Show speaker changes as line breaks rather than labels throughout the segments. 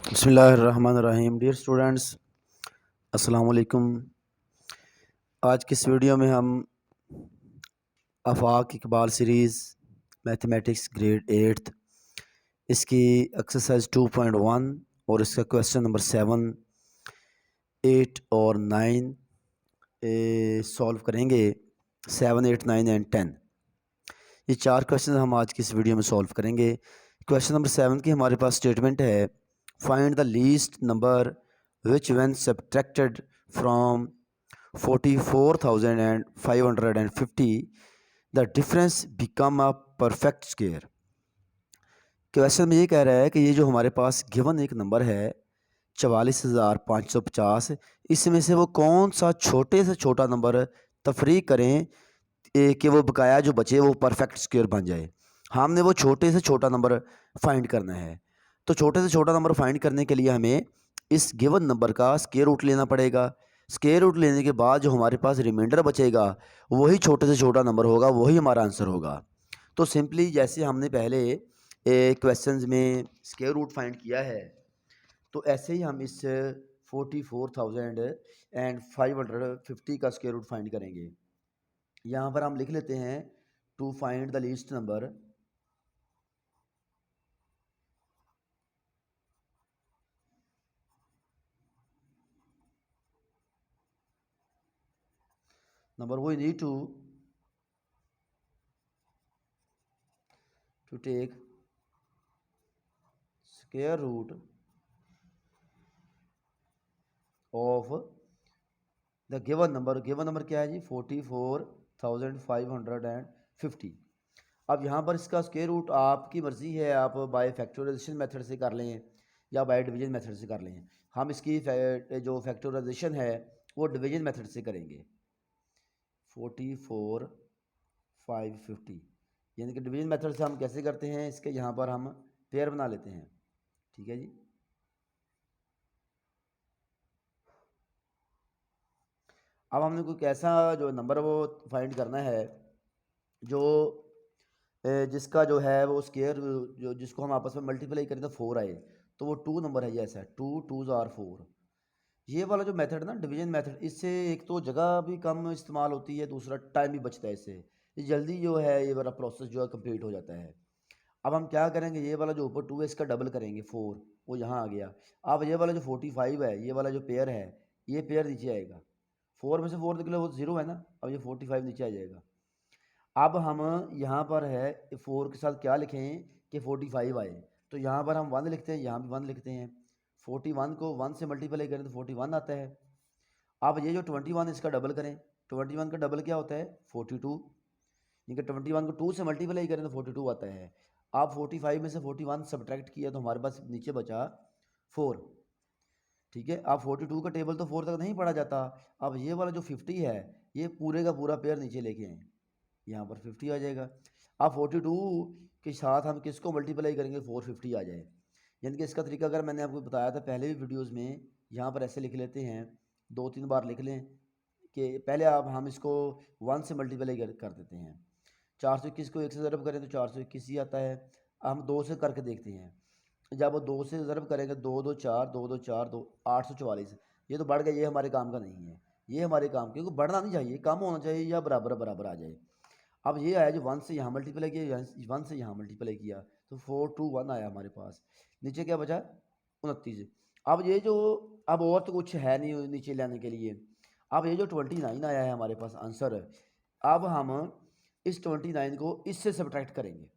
बिस्मिल्लाहिर्रहमानिर्रहीम। Dear students, अस्सलाम वालेकुम। आज की इस वीडियो में हम आफाक इकबाल सीरीज़ मैथमेटिक्स ग्रेड 8 इसकी एक्सरसाइज 2.1 और इसका क्वेश्चन नंबर 7, 8 और 9 सॉल्व करेंगे। 7, 8, 9 एंड 10 ये 4 क्वेश्चन हम आज की इस वीडियो में सॉल्व करेंगे। क्वेश्चन नंबर 7 की हमारे पास स्टेटमेंट है, find the least number which when subtracted from 44,550 the difference become a perfect square. Question में ये कह रहा है कि ये जो हमारे पास गिवन एक नंबर है 44,550, इसमें से वो कौन सा छोटे से छोटा नंबर तफरीक करें कि वो बकाया जो बचे वो परफेक्ट स्क्वायर बन जाए। हमने वो छोटे से छोटा नंबर फाइंड करना है। तो छोटे से छोटा नंबर फाइंड करने के लिए हमें इस गिवन नंबर का स्क्वायर रूट लेना पड़ेगा। स्क्वायर रूट लेने के बाद जो हमारे पास रिमाइंडर बचेगा वही छोटे से छोटा नंबर होगा, वही हमारा आंसर होगा। तो सिंपली जैसे हमने पहले क्वेश्चंस में स्क्वायर रूट फाइंड किया है, तो ऐसे ही हम इस 44,550 का स्क्वायर रूट फाइंड करेंगे। यहाँ पर हम लिख लेते हैं to find the least number we need to take square root of the given number. Given number क्या है जी? 44,550। अब यहाँ पर इसका स्क्वायर रूट आपकी मर्ज़ी है, आप बाय फैक्टराइजेशन मेथड से कर लें या बाय डिवीजन मेथड से कर लें। हम इसकी जो फैक्टराइजेशन है वो डिवीजन मेथड से करेंगे। 44,550 यानी कि डिवीजन मेथड से हम कैसे करते हैं, इसके यहाँ पर हम पेयर बना लेते हैं। ठीक है जी। अब हमने कोई कैसा जो नंबर वो फाइंड करना है जो जिसका जो है वो स्क्वायर जो जिसको हम आपस में मल्टीप्लाई करें तो 4 आए, तो वो 2 नंबर है। ये ऐसा है 2 2s आर 4। ये वाला जो मेथड ना डिवीजन मेथड, इससे एक तो जगह भी कम इस्तेमाल होती है, दूसरा टाइम भी बचता है। इससे ये जल्दी जो है ये वाला प्रोसेस जो है कंप्लीट हो जाता है। अब हम क्या करेंगे, ये वाला जो ऊपर 2 है इसका डबल करेंगे 4, वो यहाँ आ गया। अब ये वाला जो 45 है, ये वाला जो पेयर है, ये पेयर नीचे आएगा। 4 में से 4 निकले वो 0 है ना, अब ये 45 नीचे आ जाएगा। अब हम यहाँ पर है 4 के साथ क्या लिखें कि 45 आए, तो यहाँ पर हम 1 लिखते हैं, यहाँ भी 1 लिखते हैं। 41 को 1 से मल्टीप्लाई करें तो 41 आता है। अब ये जो 21 इसका डबल करें, 21 का डबल क्या होता है? 42। यानी कि 21 को 2 से मल्टीप्लाई करें तो 42 आता है। अब 45 में से 41 सब्ट्रैक्ट किया तो हमारे पास नीचे बचा 4। ठीक है। अब 42 का टेबल तो 4 तक नहीं पढ़ा जाता। अब ये वाला जो 50 है, ये पूरे का पूरा पेयर नीचे लेके आए, यहाँ पर 50 आ जाएगा। अब 42 के साथ हम किसको मल्टीप्लाई करेंगे? 450 आ जाए। यानी कि इसका तरीका अगर मैंने आपको बताया था पहले भी वीडियोस में, यहाँ पर ऐसे लिख लेते हैं, 2-3 बार लिख लें कि पहले आप हम इसको 1 से मल्टीप्लाई कर देते हैं। 421 को 1 से ज़रब करें तो 421 ही आता है। हम 2 से करके देखते हैं, जब वो 2 से ज़रब करेंगे 2 2 4 2 2 4 2 844। ये तो बढ़ गया, ये हमारे काम का नहीं है। ये हमारे काम, क्योंकि बढ़ना नहीं चाहिए, कम होना चाहिए या बराबर बराबर आ जाए। अब ये आया जो 1 से यहाँ मल्टीप्लाई किया, 1 से यहाँ मल्टीप्लाई किया, तो 421 आया हमारे पास। नीचे क्या बचा? 29। अब ये जो, अब और तो कुछ है नहीं नीचे लाने के लिए। अब ये जो 29 आया है हमारे पास आंसर, अब हम इस 29 को इससे सब्ट्रैक्ट करेंगे।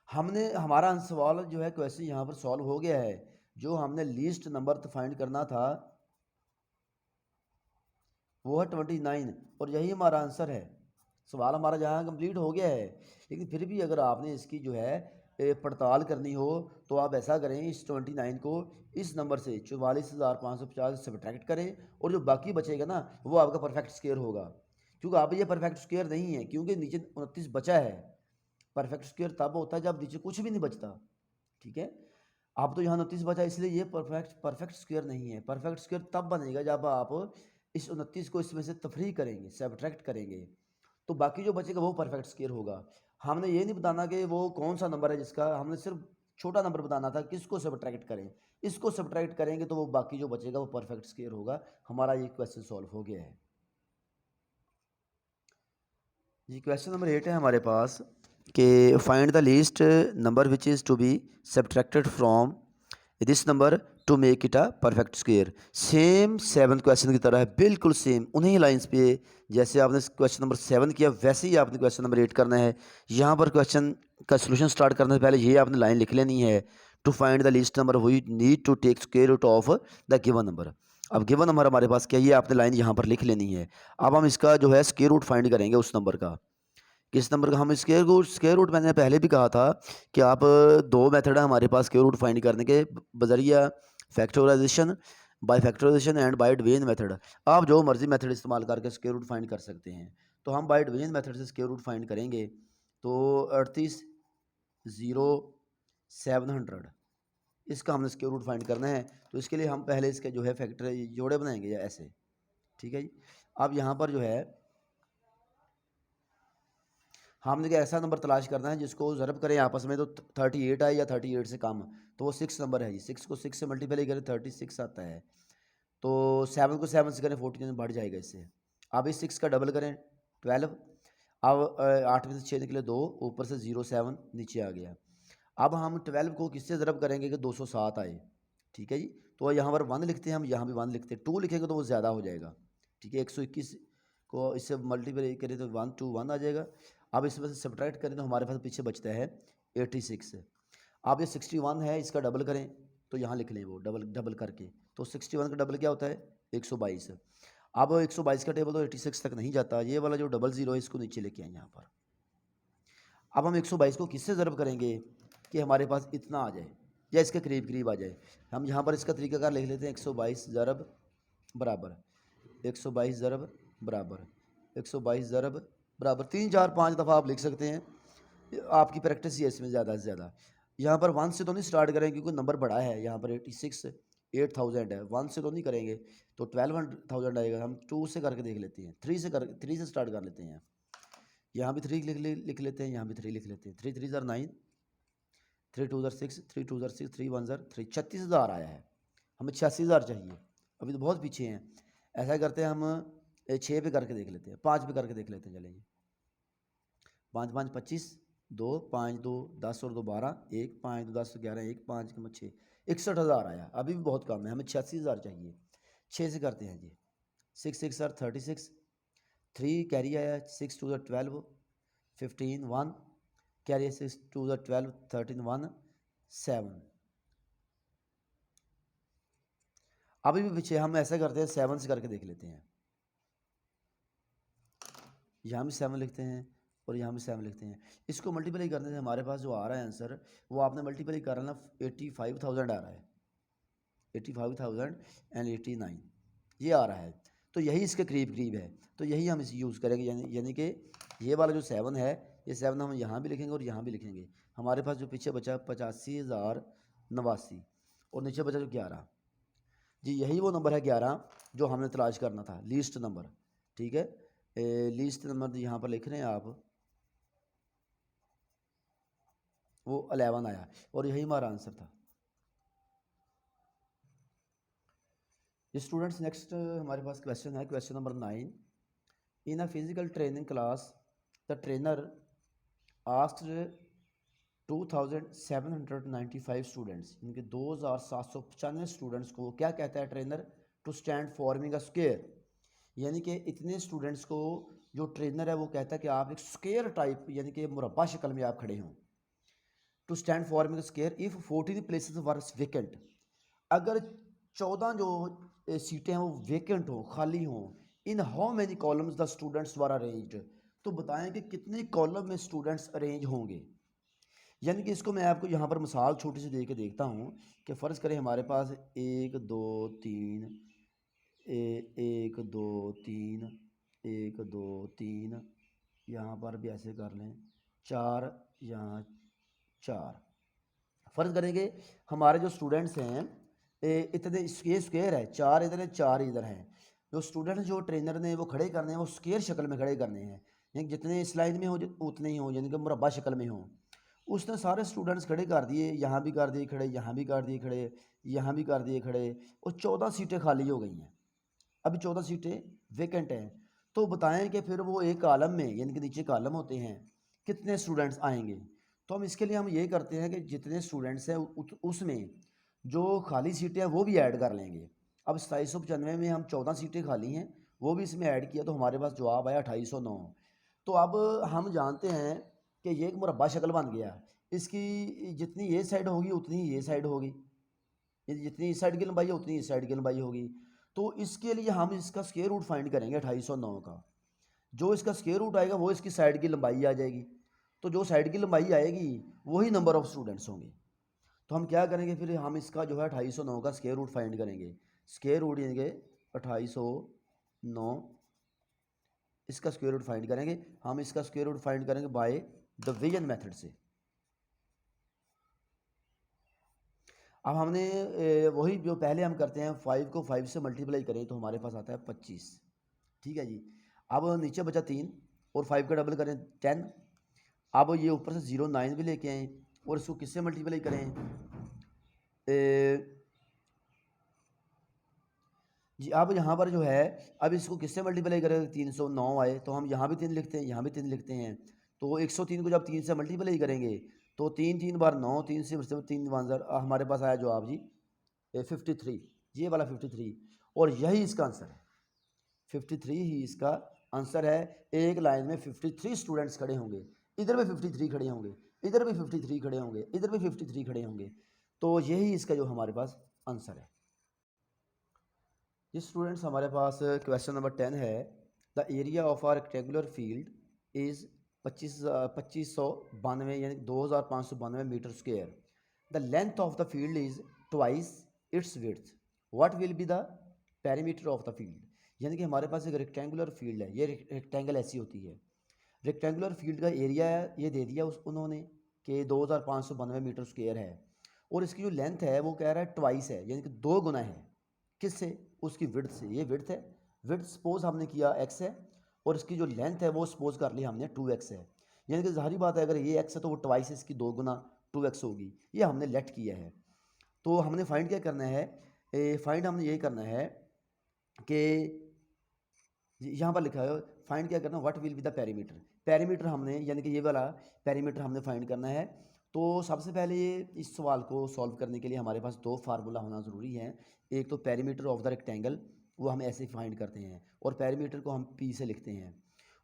हमने हमारा सवाल जो है क्वेश्चन यहाँ पर सॉल्व हो गया है। जो हमने लीस्ट नंबर फाइंड करना था वो है 29, और यही हमारा आंसर है। सवाल हमारा जहाँ कंप्लीट हो गया है, लेकिन फिर भी अगर आपने इसकी जो है पड़ताल करनी हो तो आप ऐसा करें, इस 29 को इस नंबर से 44,550 सब्ट्रैक्ट करें, और जो बाकी बचेगा ना वो आपका परफेक्ट स्क्वायर होगा। क्योंकि आप ये परफेक्ट स्क्वायर नहीं है, क्योंकि नीचे 29 बचा है। परफेक्ट स्क्वायर तब होता है जब नीचे कुछ भी नहीं बचता। ठीक है। अब तो यहाँ 29 बचा, इसलिए ये परफेक्ट स्क्वायर नहीं है। परफेक्ट स्क्वायर तब बनेगा जब आप इस 29 को इसमें से तफरी करेंगे, सब्ट्रैक्ट करेंगे, तो बाकी जो बचेगा वो परफेक्ट स्क्वायर होगा। हमने ये नहीं बताना कि वो कौन सा नंबर है जिसका, हमने सिर्फ छोटा नंबर बताना था, किसको सब्ट्रैक्ट करें, इसको सब्ट्रैक्ट करेंगे तो वो बाकी जो बचेगा वो परफेक्ट स्क्वायर होगा। हमारा ये क्वेश्चन सॉल्व हो गया है जी। क्वेश्चन नंबर 8 है हमारे पास कि find the least number which is to be subtracted from this number to make it a perfect square. Same 7 question की तरह है, बिल्कुल सेम उन्हीं लाइंस पे जैसे आपने क्वेश्चन नंबर 7 किया वैसे ही आपने क्वेश्चन नंबर 8 करना है। यहाँ पर क्वेश्चन का सोल्यूशन स्टार्ट करने से पहले ये आपने लाइन लिख लेनी है, to find the least number we need to take square root of the given number. अब गिवन नंबर हमारे पास क्या, ये आपने लाइन यहाँ पर लिख लेनी है। अब हम इसका जो है स्क्वायर रूट फाइंड करेंगे उस नंबर का। किस नंबर का? हम स्क्वायर रूट मैंने पहले भी कहा था कि आप दो मेथड है हमारे पास स्क्वायर रूट फाइंड करने के, बजरिया factorization, by factorization and by division method. आप जो मर्जी मेथड इस्तेमाल करके स्क्वायर रूट फाइंड कर सकते हैं। तो हम बाय डिवीजन मेथड से स्क्वायर रूट फाइंड करेंगे। तो 38,700 इसका हमने स्क्वायर रूट फाइंड करना है। तो इसके लिए हम पहले इसके जो है फैक्टर जोड़े बनाएंगे या ऐसे, ठीक है जी। अब यहाँ पर जो है हमने क्या ऐसा नंबर तलाश करना है जिसको ज़रब करें आपस में तो 38 आए या 38 से कम, तो वो 6 नंबर है जी। 6 को 6 से मल्टीप्लाई करें 36 आता है। तो 7 को 7 से करें 14 बढ़ जाएगा इससे। अब इस 6 का डबल करें 12। अब 8 में से 6 निकले 2, ऊपर से 0 7 नीचे आ गया। अब हम 12 को किससे ज़रब करेंगे कि 207 आए, ठीक है जी। तो यहाँ पर 1 लिखते हैं, हम यहाँ भी 1 लिखते हैं। 2 लिखेंगे तो वो ज़्यादा हो जाएगा, ठीक है। 121 को इससे मल्टीप्लाई करें तो 1 2 1 आ जाएगा। अब इसमें से सब्ट्रैक्ट करें तो हमारे पास पीछे बचता है 86। अब ये 61 है, इसका डबल करें तो यहाँ लिख लें वो डबल डबल करके। तो 61 का डबल क्या होता है? 122। अब 122 का टेबल तो 86 तक नहीं जाता, ये वाला जो 00 है इसको नीचे लेके आए यहाँ पर। अब हम 122 को किससे ज़रब करेंगे कि हमारे पास इतना आ जाए या इसके करीब करीब आ जाए। हम यहाँ पर इसका तरीकाकार लिख लेते हैं, 122 ज़रब बराबर 122 ज़रब बराबर 122 ज़रब बराबर 3 4 5 दफ़ा आप लिख सकते हैं, आपकी प्रैक्टिस ही है इसमें ज़्यादा से ज़्यादा। यहाँ पर 1 से तो नहीं स्टार्ट करेंगे क्योंकि नंबर बड़ा है, यहाँ पर 86 8000 है, 1 से तो नहीं करेंगे तो 12,000 आएगा। हम 2 से करके देख लेते हैं, 3 से स्टार्ट कर लेते हैं। यहाँ भी 3 लिख लेते हैं, यहाँ भी 3 लिख लेते हैं। 3 3 9, 3 2 6, 3 2 6, 3 1 3, 36,000 आया है। हमें 86,000 चाहिए, अभी तो बहुत पीछे हैं। ऐसा करते हैं हम 6 पे करके देख लेते हैं, 5 पे करके देख लेते हैं। चलेंगे 5 5 25, 2 5 2 10 और 2 12, 1 5 2 10 11, 1 5 6, 61,000 आया। अभी भी बहुत कम है, हमें 86,000 चाहिए। 6 से करते हैं जी, 6 6 36, 3 कैरी आया, 6 2 12, 15 1 कैरी, 6 2 12 13 1 7। अभी भी पीछे, हम ऐसा करते हैं 7 से करके देख लेते हैं। यहाँ भी 7 लिखते हैं और यहाँ भी 7 लिखते हैं। इसको मल्टीप्लाई करने से हमारे पास जो आ रहा है आंसर, वो आपने मल्टीप्लाई कर ना 85,000 आ रहा है, 85,089 ये आ रहा है। तो यही इसके करीब करीब है, तो यही हम इसे यूज़ करेंगे। यानी कि ये वाला जो 7 है, ये 7 हम यहाँ भी लिखेंगे और यहाँ भी लिखेंगे। हमारे पास जो पीछे बचा 85,089 और नीचे बचा जो 11 जी, यही वो नंबर है 11 जो हमने तलाश करना था, लीस्ट नंबर, ठीक है। लीस्ट नंबर यहाँ पर लिख रहे हैं आप, वो 11 आया और यही हमारा आंसर था। स्टूडेंट्स नेक्स्ट हमारे पास क्वेश्चन है, question number 9। In a physical training class the trainer asked 2,795 students, इनके 2,795 स्टूडेंट्स को क्या कहता है trainer? To stand forming a square. यानी कि इतने स्टूडेंट्स को जो ट्रेनर है वो कहता है कि आप एक स्क्वायर टाइप यानी कि मुरब्बा शक्ल में आप खड़े हों। To stand forming square if 14 places were vacant, अगर 14 जो सीटें हैं वो वेकेंट हों, खाली हों। In how many columns the students were arranged, तो बताएं कि कितने कॉलम में स्टूडेंट्स अरेंज होंगे। यानी कि इसको मैं आपको यहाँ पर मिसाल छोटी सी दे के देखता हूँ कि फ़र्ज़ करें हमारे पास 1 2 3 1 2 3 1 2 3, यहाँ पर भी ऐसे कर लें 4, यहाँ 4। फ़र्ज़ करेंगे हमारे जो स्टूडेंट्स हैं इतने, ये स्क्वायर है, 4 इधर है 4 इधर हैं। जो स्टूडेंट जो ट्रेनर ने वो खड़े करने हैं वो स्क्वायर शक्ल में खड़े करने हैं, यानी जितने इस लाइन में हो उतने ही हों, यानी कि मुरब्बा शक्ल में हों। उसने सारे स्टूडेंट्स खड़े कर दिए, यहाँ भी कर दिए खड़े, यहाँ भी कर दिए खड़े, यहाँ भी कर दिए खड़े, और 14 सीटें खाली हो गई हैं। अभी 14 सीटें वेकेंट हैं। तो बताएं कि फिर वो एक कॉलम में, यानी कि नीचे कॉलम होते हैं, कितने स्टूडेंट्स आएंगे। तो हम इसके लिए हम ये करते हैं कि जितने स्टूडेंट्स हैं उसमें जो खाली सीटें हैं वो भी ऐड कर लेंगे। अब 2795 में हम 14 सीटें खाली हैं, वो भी इसमें ऐड किया तो हमारे पास जवाब आया 2809। तो अब हम जानते हैं कि ये एक मुरब्बा शक्ल बन गया। इसकी जितनी ये साइड होगी उतनी ही ये साइड होगी, ये जितनी इस साइड की लंबाई है उतनी इस साइड की लंबाई होगी। तो इसके लिए हम इसका स्क्वायर रूट फाइंड करेंगे 2809 का। जो इसका स्क्वायर रूट आएगा वो इसकी साइड की लंबाई आ जाएगी। तो जो साइड की लंबाई आएगी वही नंबर ऑफ़ स्टूडेंट्स होंगे। तो हम क्या करेंगे फिर, हम इसका जो है 2809 का स्क्वायर रूट फाइंड करेंगे। स्क्वायर रूट यानी कि 2809, इसका स्क्वायर रूट फाइंड करेंगे। हम इसका स्क्वायर रूट फाइंड करेंगे बाय डिवीजन मेथड से। अब हमने वही जो पहले हम करते हैं, 5 को 5 से मल्टीप्लाई करें तो हमारे पास आता है 25। ठीक है जी। अब नीचे बचा 3 और 5 का डबल करें 10। अब ये ऊपर से 09 भी लेके आए और इसको किससे मल्टीप्लाई करें जी। अब यहाँ पर जो है, अब इसको किससे मल्टीप्लाई करें, 309 आए तो हम यहाँ भी 3 लिखते हैं, यहाँ भी 3 लिखते हैं। तो 103 को जब 3 से मल्टीप्लाई करेंगे तो 3 3 बार 9, 3 से 3 1 हमारे पास आया जवाब जी 53, ये वाला 53। और यही इसका आंसर है, 53 ही इसका आंसर है। एक लाइन में 53 स्टूडेंट्स खड़े होंगे, इधर भी 53 खड़े होंगे, इधर भी 53 खड़े होंगे, इधर भी 53 खड़े होंगे। तो यही इसका जो हमारे पास आंसर है। ये स्टूडेंट्स हमारे पास क्वेश्चन नंबर 10 है। The area of a rectangular field is 2592 यानी 2592 metre square. The length of the field is twice its width. What will be the perimeter of the field. यानी कि हमारे पास एक रेक्टेंगुलर फील्ड है, ये रेक्टेंगल ऐसी होती है। रेक्टेंगुलर फील्ड का एरिया ये दे दिया उन्होंने कि 2592 मीटर स्क्वेयर है, और इसकी जो लेंथ है वो कह रहा है ट्वाइस है, यानी कि 2 गुना है। किससे, उसकी विड्थ से। ये विड्थ है, विड्थ सपोज हमने किया x है, और इसकी जो लेंथ है वो सपोज कर लिया हमने 2x है। यानी कि ज़ाहिर बात है अगर ये x है तो वो ट्वाइस इसकी 2 गुना 2x होगी। ये हमने लेट किया है। तो हमने फाइंड क्या करना है, फाइंड हमने ये करना है कि यहाँ पर लिखा है फाइंड क्या करना, what will be the perimeter. Perimeter हमने यानी कि ये वाला पेरीमीटर हमने फाइंड करना है। तो सबसे पहले ये इस सवाल को सॉल्व करने के लिए हमारे पास 2 फार्मूला होना ज़रूरी है। एक तो पेरीमीटर ऑफ द रेक्टेंगल, वो हम ऐसे फाइंड करते हैं और पेरीमीटर को हम P से लिखते हैं।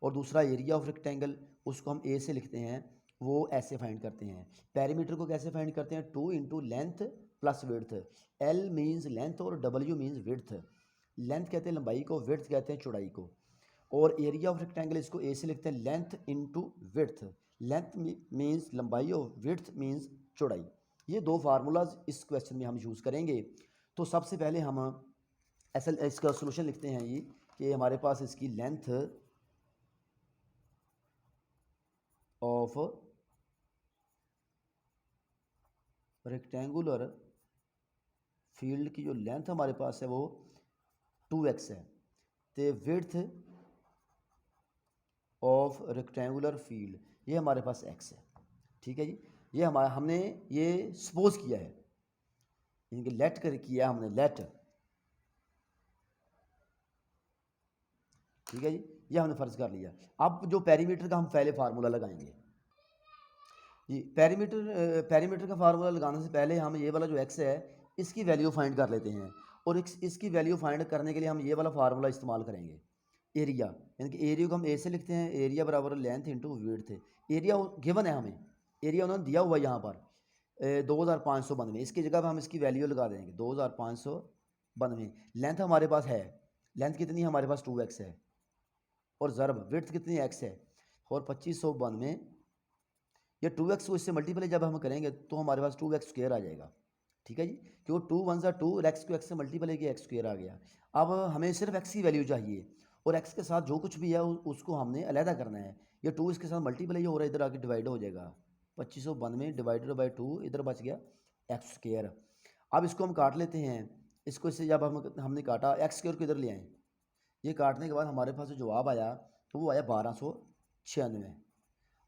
और दूसरा एरिया ऑफ रेक्टेंगल, उसको हम A से लिखते हैं, वो ऐसे फाइंड करते हैं। पेरीमीटर को कैसे फाइंड करते हैं, 2 into length plus width. L means length और W मीन्स विड्थ। लेंथ कहते हैं लंबाई को, विड्थ कहते हैं चौड़ाई को। और एरिया ऑफ रेक्टेंगल इसको ए से लिखते हैं length into width. Length means लंबाई और विड्थ मींस चौड़ाई। ये 2 फार्मूलाज इस क्वेश्चन में हम यूज़ करेंगे। तो सबसे पहले हम ऐसा इसका सोल्यूशन लिखते हैं ये कि हमारे पास इसकी लेंथ ऑफ रेक्टेंगुलर फील्ड की जो लेंथ हमारे पास है वो 2x है, तो विड्थ ऑफ रेक्टेंगुलर फील्ड ये हमारे पास x है। ठीक है जी। ये हमारा हमने ये सपोज किया है, यानी कि लेट कर किया हमने, लेट। ठीक है जी, ये हमने फ़र्ज कर लिया। अब जो पेरीमीटर का हम पहले फार्मूला लगाएंगे जी। पेरीमीटर का फार्मूला लगाने से पहले हम ये वाला जो x है इसकी वैल्यू फाइंड कर लेते हैं। और इसकी वैल्यू फाइंड करने के लिए हम ये वाला फार्मूला इस्तेमाल करेंगे, एरिया। यानी कि एरिया को हम ए से लिखते हैं, एरिया बराबर length into width. Area given है हमें, एरिया उन्होंने दिया हुआ है यहाँ पर 2592। इसकी जगह पर हम इसकी वैल्यू लगा देंगे 2592। लेंथ हमारे पास है, लेंथ कितनी है हमारे पास 2x है, और ज़रब विड्थ कितनी x है, और 2592। ये 2x को इससे मल्टीप्लाई जब हम करेंगे तो हमारे पास 2x स्क्वायर आ जाएगा। ठीक है जी, क्यों 2 1 ज़ा 2, x को x से मल्टीप्लाई किया x स्क्वायर आ गया। अब हमें सिर्फ x की वैल्यू चाहिए, और x के साथ जो कुछ भी है उसको हमने अलहदा करना है। ये 2 इसके साथ मल्टीप्लाई हो रहा है, इधर आके डिवाइड हो जाएगा। 2592 डिवाइडेड बाई 2, इधर बच गया x स्क्वायर। अब इसको हम काट लेते हैं। इसको इससे जब हमने काटा, x स्क्वायर को इधर ले आए, ये काटने के बाद हमारे पास जो जवाब आया तो वो आया 1296।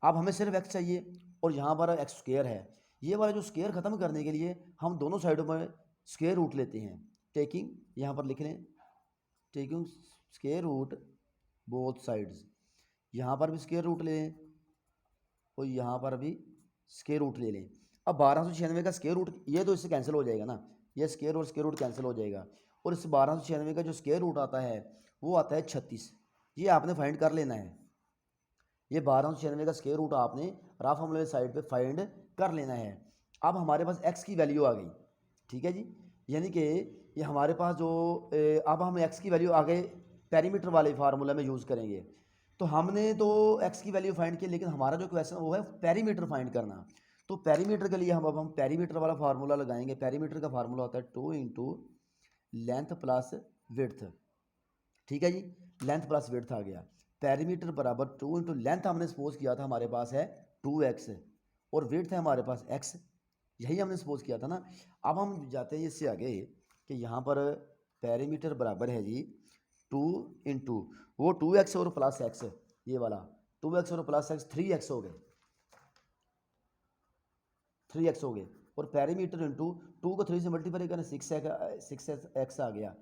अब हमें सिर्फ x चाहिए और यहाँ पर एक्स स्क्वायर है। ये वाला जो स्क्वायर ख़त्म करने के लिए हम दोनों साइडों में स्क्वायर रूट लेते हैं। टेकिंग, यहाँ पर लिख लें, taking square root both sides. यहाँ पर भी स्क्वायर रूट लें और यहाँ पर भी स्क्वायर रूट ले लें। अब 1296 का स्क्वायर रूट, ये तो इससे कैंसिल हो जाएगा ना, ये स्क्वायर और स्क्वायर रूट कैंसिल हो जाएगा। और इस 1296 का जो स्क्वायर रूट आता है वो आता है 36। ये आपने फाइंड कर लेना है। ये 1296 का स्क्वायर रूट आपने रफ फॉर्मूले साइड पे फाइंड कर लेना है। अब हमारे पास x की वैल्यू आ गई, ठीक है जी, यानी कि ये हमारे पास जो अब हम x की वैल्यू आगे पेरीमीटर वाले फार्मूला में यूज़ करेंगे। तो हमने तो x की वैल्यू फाइंड की, लेकिन हमारा जो क्वेश्चन वो है पेरीमीटर फाइंड करना। तो पेरीमीटर के लिए हम पेरीमीटर वाला फार्मूला लगाएंगे। पेरीमीटर का फार्मूला होता है 2 इंटू लेंथ प्लस विड्थ, ठीक है जी, लेंथ प्लस विड्थ आ गया। पेरीमीटर बराबर 2 इंटू लेंथ हमने सपोज किया था हमारे पास है 2x और विड्थ है हमारे पास x, यही हमने सपोज किया था ना। अब हम जाते हैं इससे आगे कि यहाँ पर पेरीमीटर बराबर है जी 2 इंटू वो 2x और प्लस x, ये वाला 2x और प्लस x 3x हो गए, 3x हो गए। और पेरीमीटर इंटू 2 को 3 से मल्टीप्लाई करना 6x आ गया।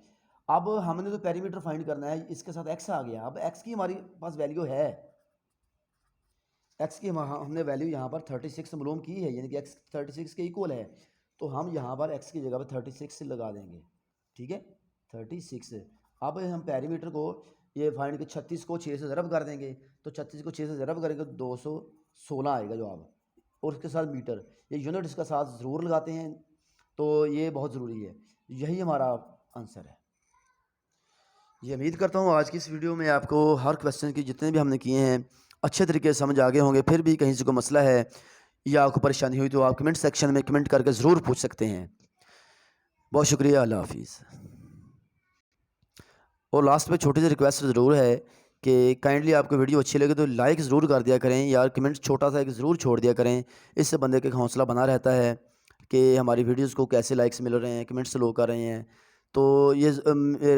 अब हमने तो पेरीमीटर फाइंड करना है, इसके साथ x आ गया। अब x की हमारे पास वैल्यू है, x की हमने वैल्यू यहाँ पर 36 मालूम की है, यानी कि x 36 के इक्वल है। तो हम यहाँ पर x की जगह पर 36 लगा देंगे, ठीक है, 36। अब हम पेरीमीटर को ये फाइंड के 36 को 6 से ज़रब कर देंगे, तो 36 को 6 से ज़रब करेंगे 216 आएगा जवाब। और उसके साथ मीटर, ये यूनिट इसका साथ ज़रूर लगाते हैं, तो ये बहुत ज़रूरी है। यही हमारा आंसर है। ये उम्मीद करता हूँ आज की इस वीडियो में आपको हर क्वेश्चन की जितने भी हमने किए हैं अच्छे तरीके से समझ आ गए होंगे। फिर भी कहीं से कोई मसला है या आपको परेशानी हुई तो आप कमेंट सेक्शन में कमेंट करके ज़रूर पूछ सकते हैं। बहुत शुक्रिया, अल्लाह हाफिज़। और लास्ट में छोटी सी रिक्वेस्ट ज़रूर है कि काइंडली आपको वीडियो अच्छी लगे तो लाइक ज़रूर कर दिया करें यार, कमेंट छोटा सा एक ज़रूर छोड़ दिया करें। इससे बंदे का हौसला बना रहता है कि हमारी वीडियोस को कैसे लाइक्स मिल रहे हैं, कमेंट्स लोग कर रहे हैं। तो ये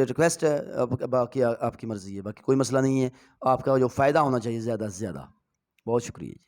रिक्वेस्ट है, बाकी आपकी मर्ज़ी है, बाकी कोई मसला नहीं है। आपका जो फ़ायदा होना चाहिए ज़्यादा से ज़्यादा। बहुत शुक्रिया जी।